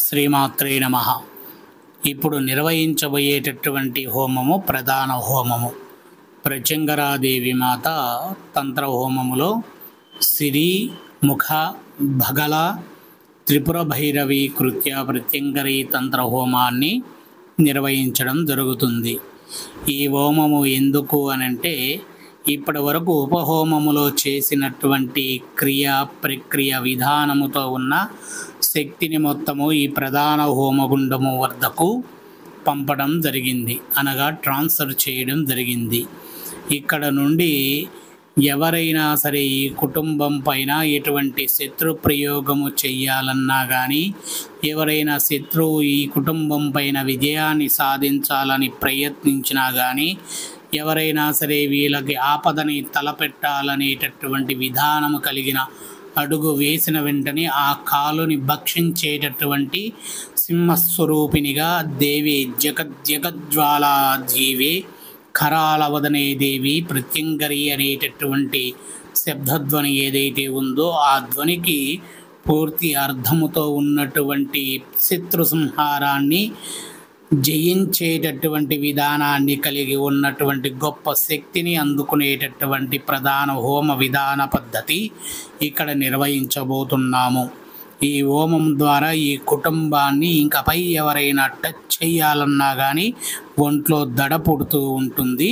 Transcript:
శ్రీమాత్రే నమః. ఇప్పుడు నిర్వహించబోయేటటువంటి హోమము ప్రధాన హోమము. ప్రత్యంగరాదేవి మాత తంత్ర హోమములో సిరి ముఖ భగల త్రిపుర భైరవి కృత్య ప్రత్యంగరీ తంత్ర హోమాన్ని నిర్వహించడం జరుగుతుంది. ఈ హోమము ఎందుకు అనంటే, ఇప్పటి వరకు ఉపహోమములో చేసినటువంటి ప్రక్రియ విధానముతో ఉన్న శక్తిని మొత్తము ఈ ప్రధాన హోమగుండము వద్దకు పంపడం జరిగింది, అనగా ట్రాన్స్ఫర్ చేయడం జరిగింది. ఇక్కడ నుండి ఎవరైనా సరే ఈ కుటుంబం పైన ఎటువంటి శత్రు ప్రయోగము చెయ్యాలన్నా కానీ, ఎవరైనా శత్రువు ఈ కుటుంబం పైన విజయాన్ని సాధించాలని ప్రయత్నించినా కానీ, ఎవరైనా సరే వీళ్ళకి ఆపదని తలపెట్టాలనేటటువంటి విధానము కలిగిన అడుగు వేసిన వెంటనే ఆ కాలుని భక్షించేటటువంటి సింహస్వరూపినిగా దేవి జగజ్వాలాజీవి కరాలవదనే దేవి ప్రత్యంగరి అనేటటువంటి శబ్దధ్వని ఏదైతే ఉందో ఆ ధ్వనికి పూర్తి అర్థముతో ఉన్నటువంటి శత్రు సంహారాన్ని జయించేటటువంటి విధానాన్ని కలిగి ఉన్నటువంటి గొప్ప శక్తిని అందుకునేటటువంటి ప్రధాన హోమ విధాన పద్ధతి ఇక్కడ నిర్వహించబోతున్నాము. ఈ హోమం ద్వారా ఈ కుటుంబాన్ని ఇంకపై ఎవరైనా టచ్ చేయాలన్నా కానీ ఒంట్లో దడ పుడుతూ ఉంటుంది.